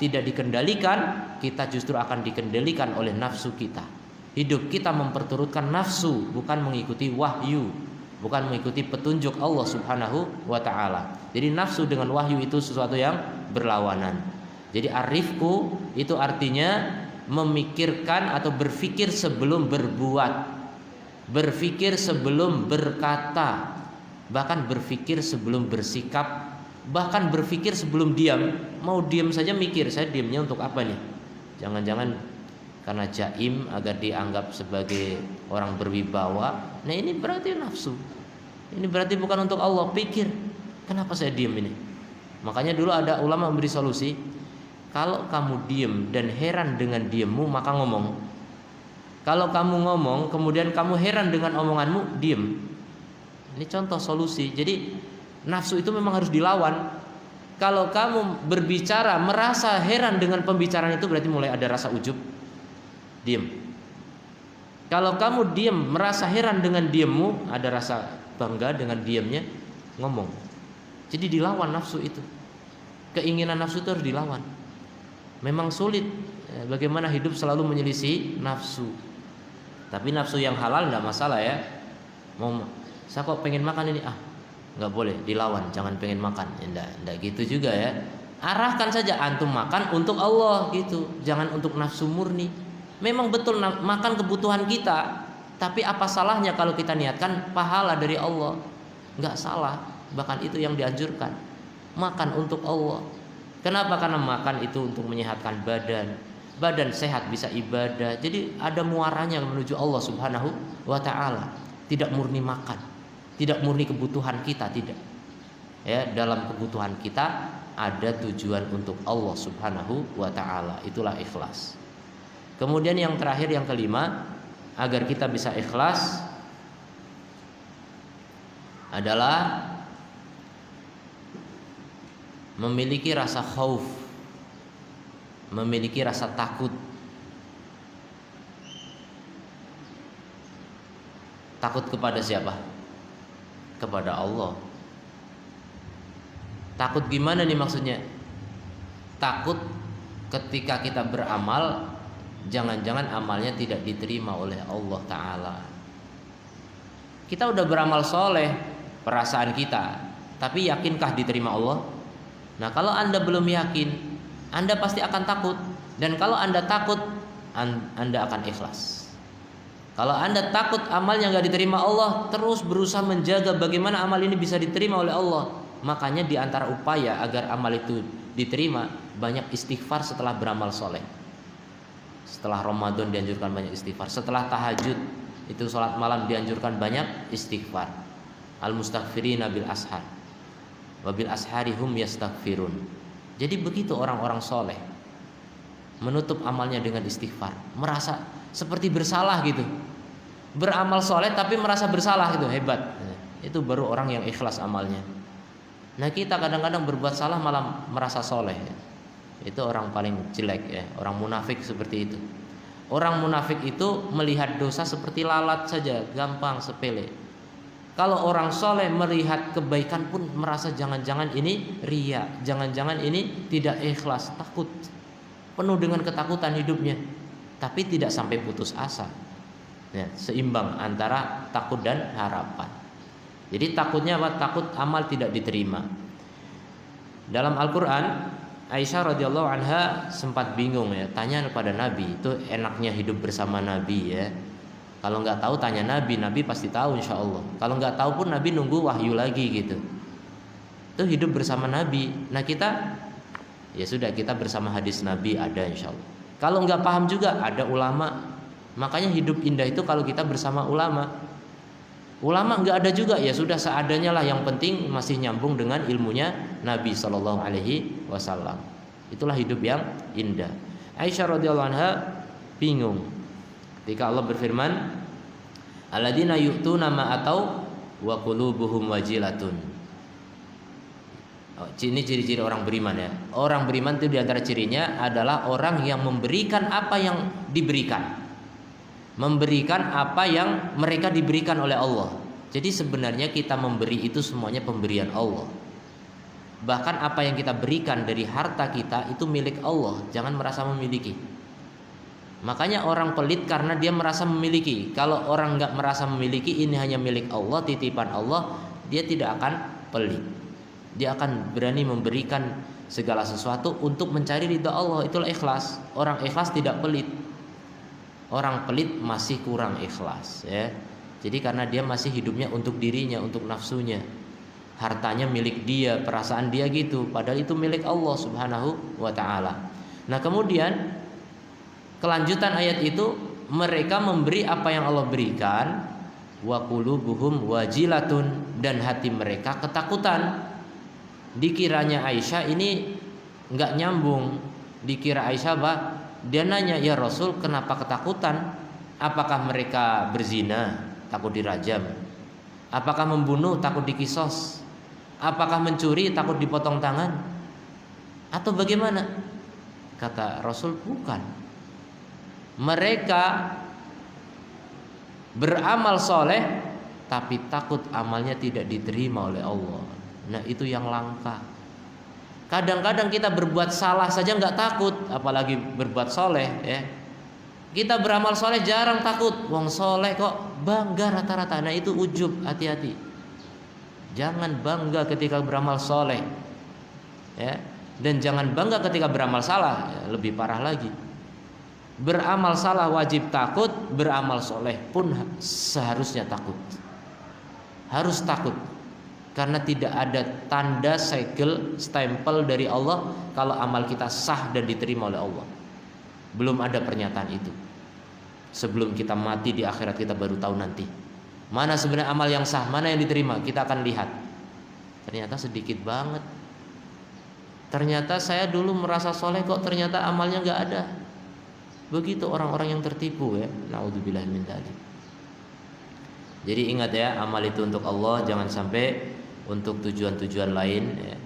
tidak dikendalikan, kita justru akan dikendalikan oleh nafsu kita. Hidup kita memperturutkan nafsu, bukan mengikuti wahyu, bukan mengikuti petunjuk Allah Subhanahu wa ta'ala. Jadi nafsu dengan wahyu itu sesuatu yang berlawanan. Jadi arifku itu artinya memikirkan atau berpikir sebelum berbuat, berpikir sebelum berkata, bahkan berpikir sebelum bersikap, bahkan berpikir sebelum diam. Mau diam saja mikir, saya diamnya untuk apa nih? Jangan-jangan karena jaim agar dianggap sebagai orang berwibawa. Nah ini berarti nafsu. Ini berarti bukan untuk Allah. Pikir, kenapa saya diam ini? Makanya dulu ada ulama memberi solusi, kalau kamu diam dan heran dengan diammu, maka ngomong. Kalau kamu ngomong kemudian kamu heran dengan omonganmu, diam. Ini contoh solusi. Jadi nafsu itu memang harus dilawan. Kalau kamu berbicara merasa heran dengan pembicaraan itu, berarti mulai ada rasa ujub, diam. Kalau kamu diam merasa heran dengan diammu, ada rasa bangga dengan diamnya, ngomong. Jadi dilawan nafsu itu. Keinginan nafsu itu harus dilawan. Memang sulit, bagaimana hidup selalu menyelisih nafsu. Tapi nafsu yang halal tidak masalah ya. Mau saya kok pengen makan ini, nggak boleh, dilawan, jangan pengen makan. Enggak gitu juga ya. Arahkan saja, antum makan untuk Allah gitu, jangan untuk nafsu murni. Memang betul makan kebutuhan kita, tapi apa salahnya kalau kita niatkan pahala dari Allah? Nggak salah, bahkan itu yang dianjurkan. Makan untuk Allah. Kenapa? Karena makan itu untuk menyehatkan badan. Badan sehat bisa ibadah. Jadi ada muaranya menuju Allah Subhanahu wa ta'ala. Tidak murni makan, tidak murni kebutuhan kita, tidak. Ya, dalam kebutuhan kita ada tujuan untuk Allah Subhanahu wa ta'ala. Itulah ikhlas. Kemudian yang terakhir, yang kelima, agar kita bisa ikhlas adalah memiliki rasa khauf, memiliki rasa takut. Takut kepada siapa? Kepada Allah. Takut gimana nih maksudnya? Takut ketika kita beramal, jangan-jangan amalnya tidak diterima oleh Allah Ta'ala. Kita udah beramal soleh, perasaan kita, tapi yakinkah diterima Allah? Nah kalau Anda belum yakin, Anda pasti akan takut. Dan kalau Anda takut, Anda akan ikhlas. Kalau Anda takut amalnya gak diterima Allah, terus berusaha menjaga bagaimana amal ini bisa diterima oleh Allah. Makanya di antara upaya agar amal itu diterima, banyak istighfar setelah beramal soleh. Setelah Ramadan dianjurkan banyak istighfar. Setelah tahajud, itu sholat malam dianjurkan banyak istighfar. Al-mustaghfirina bil ashar, wabil ashari hum yastaghfirun. Jadi begitu orang-orang soleh, menutup amalnya dengan istighfar. Merasa seperti bersalah gitu. Beramal soleh tapi merasa bersalah gitu, hebat. Itu baru orang yang ikhlas amalnya. Nah kita kadang-kadang berbuat salah malah merasa soleh. Itu orang paling jelek ya, orang munafik seperti itu. Orang munafik itu melihat dosa seperti lalat saja, gampang, sepele. Kalau orang soleh melihat kebaikan pun merasa jangan-jangan ini riya, jangan-jangan ini tidak ikhlas, takut, penuh dengan ketakutan hidupnya, tapi tidak sampai putus asa. Ya, seimbang antara takut dan harapan. Jadi takutnya apa? Takut amal tidak diterima. Dalam Al-Quran, Aisyah radhiyallahu anha sempat bingung ya, tanya kepada Nabi, itu enaknya hidup bersama Nabi ya. Kalau nggak tahu tanya Nabi, Nabi pasti tahu insya Allah. Kalau nggak tahu pun Nabi nunggu wahyu lagi gitu. Itu hidup bersama Nabi. Nah kita, ya sudah, kita bersama hadis Nabi ada insya Allah. Kalau nggak paham juga ada ulama. Makanya hidup indah itu kalau kita bersama ulama. Ulama nggak ada juga, ya sudah seadanya lah. Yang penting masih nyambung dengan ilmunya Nabi Shallallahu Alaihi Wasallam. Itulah hidup yang indah. Aisyah radhiyallahu anha bingung ketika Allah berfirman, alladzina yu'tuna ma atau wa qulubuhum wajilatun. Ini ciri-ciri orang beriman ya. Orang beriman itu diantara cirinya adalah orang yang memberikan apa yang diberikan, memberikan apa yang mereka diberikan oleh Allah. Jadi sebenarnya kita memberi itu semuanya pemberian Allah. Bahkan apa yang kita berikan dari harta kita itu milik Allah, jangan merasa memiliki. Makanya orang pelit karena dia merasa memiliki. Kalau orang nggak merasa memiliki, ini hanya milik Allah, titipan Allah, dia tidak akan pelit. Dia akan berani memberikan segala sesuatu untuk mencari ridha Allah. Itulah ikhlas. Orang ikhlas tidak pelit. Orang pelit masih kurang ikhlas, ya. Jadi karena dia masih hidupnya untuk dirinya, untuk nafsunya. Hartanya milik dia, perasaan dia gitu, padahal itu milik Allah Subhanahu wa taala. Nah, kemudian kelanjutan ayat itu, mereka memberi apa yang Allah berikan, wa qulubuhum wajilatun, dan hati mereka ketakutan. Dikiranya Aisyah ini enggak nyambung. Dikira Aisyah bah, dia nanya, "Ya Rasul, kenapa ketakutan? Apakah mereka berzina, takut dirajam? Apakah membunuh, takut dikisos? Apakah mencuri, takut dipotong tangan? Atau bagaimana?" Kata Rasul, bukan. Mereka beramal soleh tapi takut amalnya tidak diterima oleh Allah. Nah, itu yang langka. Kadang-kadang kita berbuat salah saja nggak takut, apalagi berbuat soleh, ya. Kita beramal soleh jarang takut, wong soleh kok, bangga rata-rata. Nah, itu ujub, hati-hati. Jangan bangga ketika beramal soleh, ya. Dan jangan bangga ketika beramal salah, ya, lebih parah lagi. Beramal salah wajib takut, beramal soleh pun seharusnya takut. Harus takut, karena tidak ada tanda segel, stempel dari Allah kalau amal kita sah dan diterima oleh Allah. Belum ada pernyataan itu. Sebelum kita mati di akhirat kita baru tahu nanti mana sebenarnya amal yang sah, mana yang diterima. Kita akan lihat. Ternyata sedikit banget. Ternyata saya dulu merasa soleh kok ternyata amalnya nggak ada. Begitu orang-orang yang tertipu, ya. Naudzubillah min dzalik. Jadi ingat, ya, amal itu untuk Allah, jangan sampai untuk tujuan-tujuan lain, ya.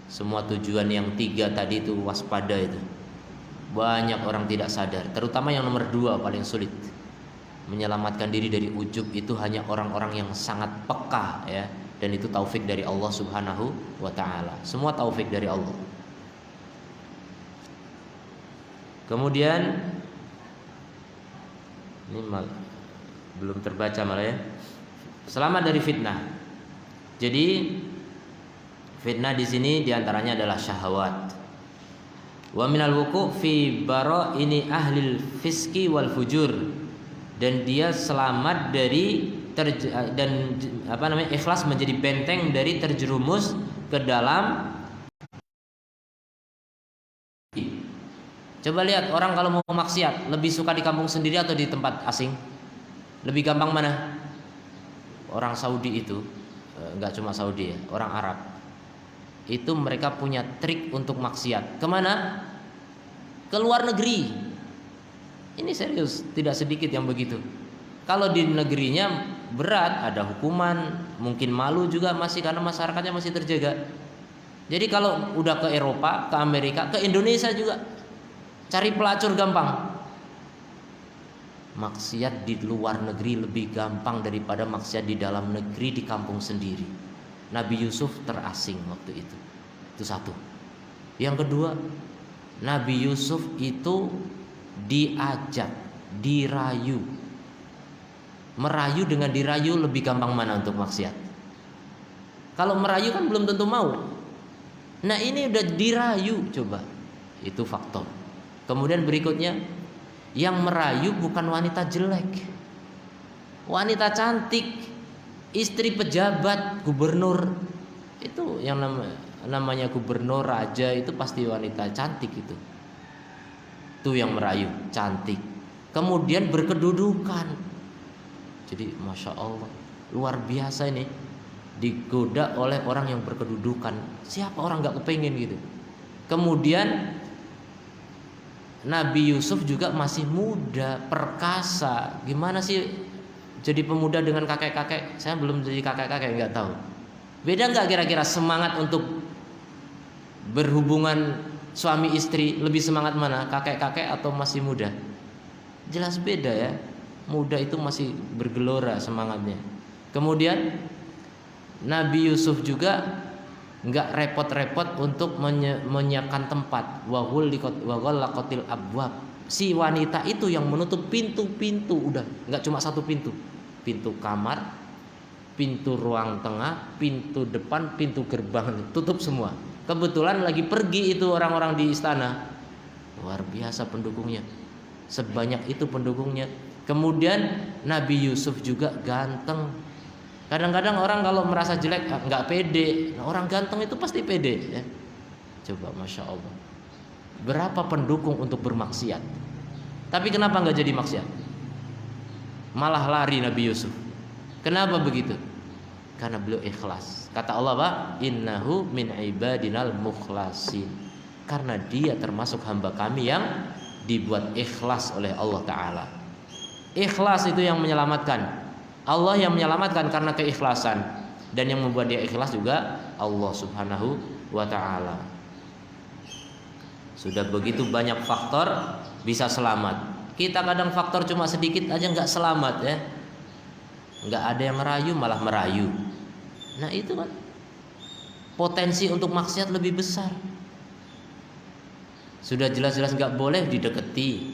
Semua tujuan yang 3 tadi itu waspada itu. Banyak orang tidak sadar, terutama yang nomor 2 paling sulit. Menyelamatkan diri dari ujub itu hanya orang-orang yang sangat peka, ya. Dan itu taufik dari Allah Subhanahu wa taala. Semua taufik dari Allah. Kemudian ini belum terbaca malah, ya. Selamat dari fitnah. Jadi fitnah di sini diantaranya adalah syahwat. Wa minal wuqu' fi bara'ini ahlil fiski wal fujur, dan dia selamat dari ikhlas menjadi benteng dari terjerumus ke dalam. Coba lihat orang kalau mau maksiat lebih suka di kampung sendiri atau di tempat asing? Lebih gampang mana? Orang Saudi itu, enggak cuma Saudi, ya, orang Arab itu mereka punya trik untuk maksiat. Kemana? Ke luar negeri. Ini serius, tidak sedikit yang begitu. Kalau di negerinya berat, ada hukuman, mungkin malu juga masih karena masyarakatnya masih terjaga. Jadi kalau udah ke Eropa, ke Amerika, ke Indonesia juga cari pelacur gampang. Maksiat di luar negeri lebih gampang daripada maksiat di dalam negeri, di kampung sendiri. Nabi Yusuf terasing waktu itu. Itu satu. Yang kedua, Nabi Yusuf itu diajak, dirayu. Merayu dengan dirayu lebih gampang mana untuk maksiat? Kalau merayu kan belum tentu mau. Nah, ini udah dirayu, coba. Itu faktor. Kemudian berikutnya, yang merayu bukan wanita jelek, wanita cantik, istri pejabat, gubernur. Itu yang namanya gubernur, raja, itu pasti wanita cantik itu. Itu yang merayu, cantik. Kemudian berkedudukan. Jadi Masya Allah, luar biasa ini. Digoda oleh orang yang berkedudukan. Siapa orang gak kepengen gitu. Kemudian Nabi Yusuf juga masih muda, perkasa. Gimana sih jadi pemuda dengan kakek-kakek? Saya belum jadi kakek-kakek, nggak tahu. Beda nggak kira-kira semangat untuk berhubungan suami istri? Lebih semangat mana? Kakek-kakek atau masih muda? Jelas beda, ya. Muda itu masih bergelora semangatnya. Kemudian Nabi Yusuf juga nggak repot-repot untuk menyiapkan tempat. Wa ghallaqatil abwab. Si wanita itu yang menutup pintu-pintu, udah nggak cuma satu pintu. Pintu kamar, pintu ruang tengah, pintu depan, pintu gerbang, tutup semua. Kebetulan lagi pergi itu orang-orang di istana. Luar biasa pendukungnya. Sebanyak itu pendukungnya. Kemudian Nabi Yusuf juga ganteng. Kadang-kadang orang kalau merasa jelek nggak pede. Nah, orang ganteng itu pasti pede ya. Coba Masya Allah. Berapa pendukung untuk bermaksiat. Tapi kenapa nggak jadi maksiat? Malah lari Nabi Yusuf. Kenapa begitu? Karena beliau ikhlas. Kata Allah apa? Innahu min ibadinal mukhlasin. Karena dia termasuk hamba kami yang dibuat ikhlas oleh Allah Ta'ala. Ikhlas itu yang menyelamatkan. Allah yang menyelamatkan karena keikhlasan. Dan yang membuat dia ikhlas juga Allah Subhanahu wa Ta'ala. Sudah begitu banyak faktor bisa selamat. Kita kadang faktor cuma sedikit aja nggak selamat ya. Nggak ada yang merayu malah merayu. Nah itu kan potensi untuk maksiat lebih besar. Sudah jelas-jelas nggak boleh dideketi,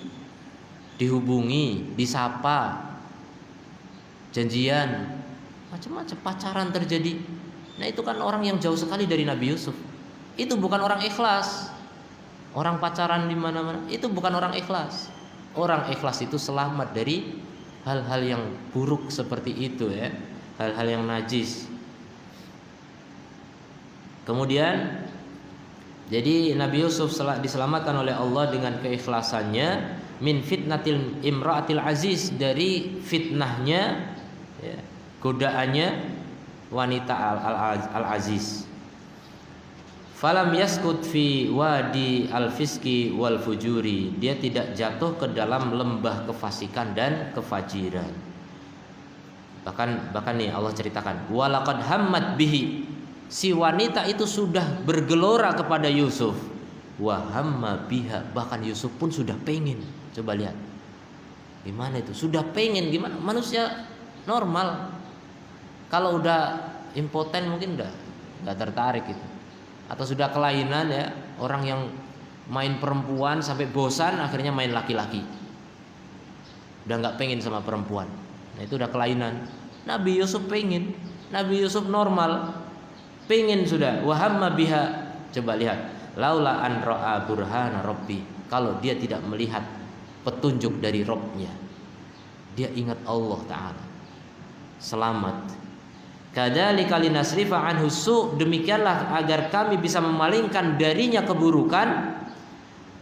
dihubungi, disapa, janjian, macam-macam pacaran terjadi. Nah itu kan orang yang jauh sekali dari Nabi Yusuf. Itu bukan orang ikhlas. Orang pacaran di mana-mana itu bukan orang ikhlas. Orang ikhlas itu selamat dari hal-hal yang buruk seperti itu ya, hal-hal yang najis. Kemudian jadi Nabi Yusuf diselamatkan oleh Allah dengan keikhlasannya min fitnatil imra'atil aziz, dari fitnahnya ya, godaannya wanita al-aziz. Falam yaskut fi wadi al-fiski wal fujuri, dia tidak jatuh ke dalam lembah kefasikan dan kefajiran. Bahkan nih Allah ceritakan, walaqad hammat bihi, si wanita itu sudah bergelora kepada Yusuf. Wa hamma biha, bahkan Yusuf pun sudah pengen. Coba lihat. Gimana itu? Sudah pengen, gimana? Manusia normal. Kalau udah impoten mungkin enggak tertarik itu. Atau sudah kelainan ya, orang yang main perempuan sampai bosan akhirnya main laki-laki. Udah nggak pengen sama perempuan. Nah itu udah kelainan. Nabi Yusuf pengen, Nabi Yusuf normal, pengen sudah. Wahamma biha, coba lihat. Laula an ra'a burhana rabbi, kalau dia tidak melihat petunjuk dari Rabb-nya, dia ingat Allah Ta'ala, selamat. Kadzalika linasrifa anhu su', demikianlah agar kami bisa memalingkan darinya keburukan,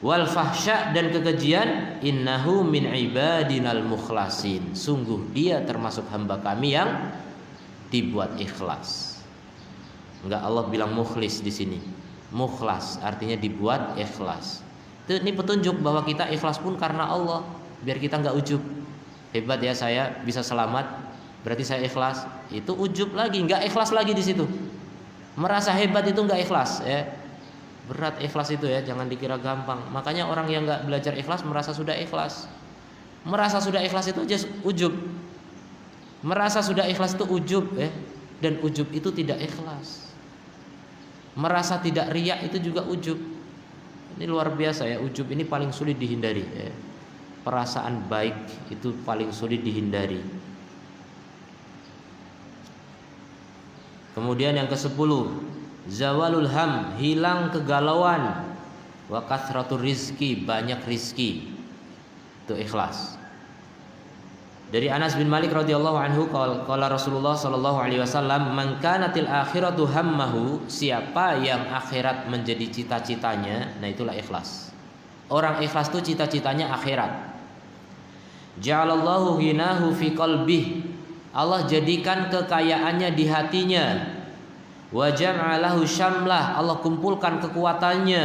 wal fahsya, dan kekejian. Innahu min ibadinal mukhlasin, sungguh dia termasuk hamba kami yang dibuat ikhlas. Enggak Allah bilang mukhlis di sini. Mukhlas artinya dibuat ikhlas. Ini petunjuk bahwa kita ikhlas pun karena Allah, biar kita enggak ujub. Hebat ya saya bisa selamat, berarti saya ikhlas. Itu ujub lagi, nggak ikhlas lagi di situ. Merasa hebat itu nggak ikhlas ya. Berat ikhlas itu ya, jangan dikira gampang. Makanya orang yang nggak belajar ikhlas merasa sudah ikhlas. Merasa sudah ikhlas itu aja ujub. Merasa sudah ikhlas itu ujub ya. Dan ujub itu tidak ikhlas. Merasa tidak riya itu juga ujub. Ini luar biasa ya, ujub ini paling sulit dihindari ya. Perasaan baik itu paling sulit dihindari. Kemudian yang ke-10, zawalul ham, hilang kegalauan, wa kathratur rizki, banyak rizki. Itu ikhlas. Dari Anas bin Malik radhiyallahu anhu qala Rasulullah sallallahu alaihi wasallam, man kanatil akhiratu hammahu, siapa yang akhirat menjadi cita-citanya, nah itulah ikhlas. Orang ikhlas itu cita-citanya akhirat. Ja'alallahu ghinahu fi qalbihi, Allah jadikan kekayaannya di hatinya. Wa jam'alahu syamlah, Allah kumpulkan kekuatannya,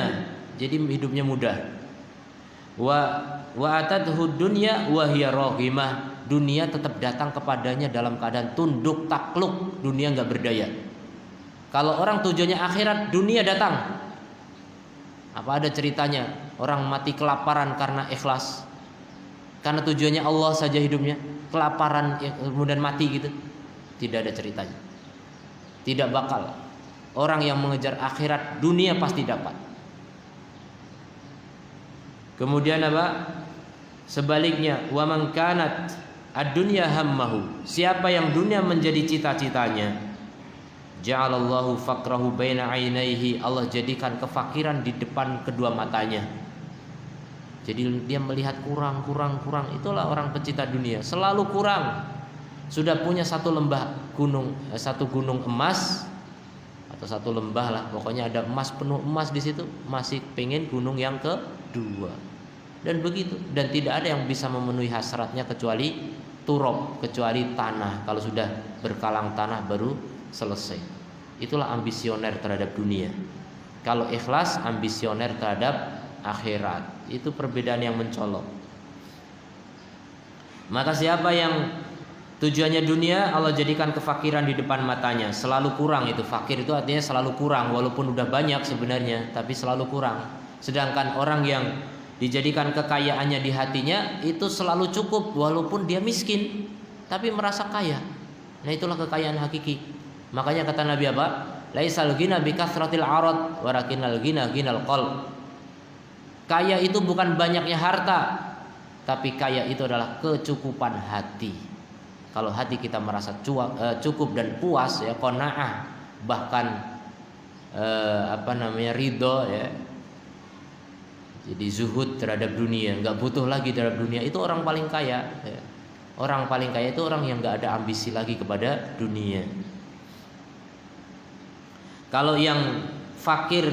jadi hidupnya mudah. Wa atadhu dunya wa hiya raghimah, dunia tetap datang kepadanya dalam keadaan tunduk takluk, dunia enggak berdaya. Kalau orang tujuannya akhirat, dunia datang. Apa ada ceritanya orang mati kelaparan karena ikhlas? Karena tujuannya Allah saja hidupnya, kelaparan kemudian mati gitu. Tidak ada ceritanya. Tidak bakal. Orang yang mengejar akhirat, dunia pasti dapat. Kemudian apa? Sebaliknya, wa man kanat ad-dunya hammahu, siapa yang dunia menjadi cita-citanya, ja'alallahu faqrahu baina ainaihi, Allah jadikan kefakiran di depan kedua matanya. Jadi dia melihat kurang. Itulah orang pecinta dunia, selalu kurang. Sudah punya satu gunung emas atau satu lembah lah, pokoknya ada emas, penuh emas di situ, masih pengen gunung yang kedua. Dan begitu, dan tidak ada yang bisa memenuhi hasratnya kecuali turab, kecuali tanah. Kalau sudah berkalang tanah baru selesai. Itulah ambisioner terhadap dunia. Kalau ikhlas, ambisioner terhadap akhirat. Itu perbedaan yang mencolok. Maka siapa yang tujuannya dunia, Allah jadikan kefakiran di depan matanya, selalu kurang. Itu fakir itu artinya selalu kurang, walaupun udah banyak sebenarnya, tapi selalu kurang. Sedangkan orang yang dijadikan kekayaannya di hatinya, itu selalu cukup walaupun dia miskin, tapi merasa kaya. Nah, itulah kekayaan hakiki. Makanya kata Nabi apa? Laisal ghina bi kathratil arad, walakinnal ghina ghinal qalb. Kaya itu bukan banyaknya harta, tapi kaya itu adalah kecukupan hati. Kalau hati kita merasa cukup dan puas, ya, qanaah, bahkan ridho, ya. Jadi zuhud terhadap dunia, nggak butuh lagi terhadap dunia, itu orang paling kaya, ya. Orang paling kaya itu orang yang nggak ada ambisi lagi kepada dunia. Kalau yang fakir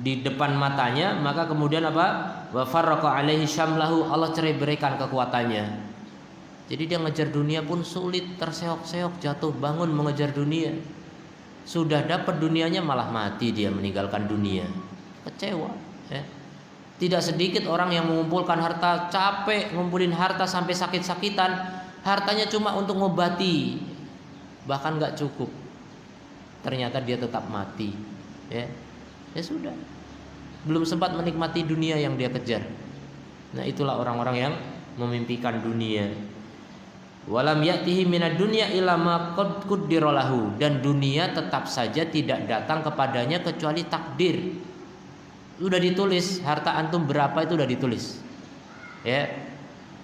di depan matanya, maka kemudian apa? Wa farraqa alaihi syamlahu, Allah cerai berikan kekuatannya. Jadi dia ngejar dunia pun sulit, terseok-seok, jatuh bangun mengejar dunia. Sudah dapat dunianya malah mati dia meninggalkan dunia. Kecewa, ya. Tidak sedikit orang yang mengumpulkan harta, capek ngumpulin harta sampai sakit-sakitan, hartanya cuma untuk ngobati, bahkan nggak cukup. Ternyata dia tetap mati, ya. Ya sudah, belum sempat menikmati dunia yang dia kejar. Nah, itulah orang-orang yang memimpikan dunia. Walam ya'tihi minad dunya illa ma qad qaddara lahu, dan dunia tetap saja tidak datang kepadanya kecuali takdir. Sudah ditulis, harta antum berapa itu sudah ditulis. Ya.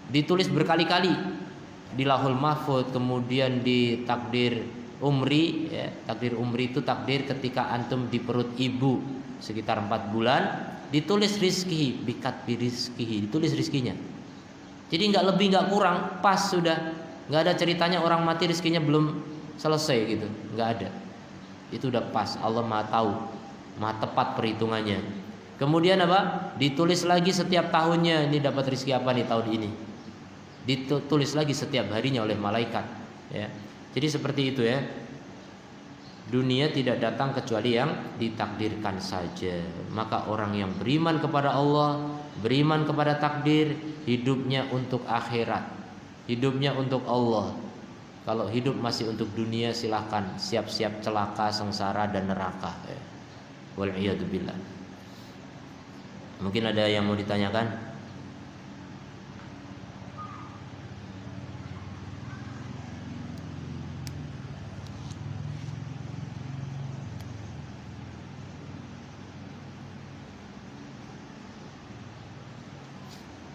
Ditulis berkali-kali di Lauhul Mahfuz, kemudian di takdir umri, ya. Takdir umri itu takdir ketika antum di perut ibu sekitar 4 bulan, ditulis rizki, bikat birizkihi, ditulis rizkinya. Jadi nggak lebih nggak kurang, pas sudah, nggak ada ceritanya orang mati rizkinya belum selesai gitu, nggak ada. Itu udah pas, Allah Maha tahu, Maha tepat perhitungannya. Kemudian apa? Ditulis lagi setiap tahunnya, ini dapat rizki apa nih tahun ini. Ditulis lagi setiap harinya oleh malaikat, ya. Jadi seperti itu, ya. Dunia tidak datang kecuali yang ditakdirkan saja. Maka orang yang beriman kepada Allah, beriman kepada takdir, hidupnya untuk akhirat, hidupnya untuk Allah. Kalau hidup masih untuk dunia, silahkan siap-siap celaka, sengsara dan neraka, ya. Wal'iyadzubillah. Mungkin ada yang mau ditanyakan?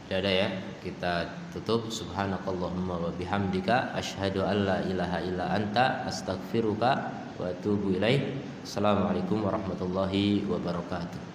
Tidak ada, ya. Kita tutup. Subhanakallahumma wa bihamdika asyhadu an la ilaha illa anta astaghfiruka wa atubu ilaik. Assalamualaikum warahmatullahi wabarakatuh.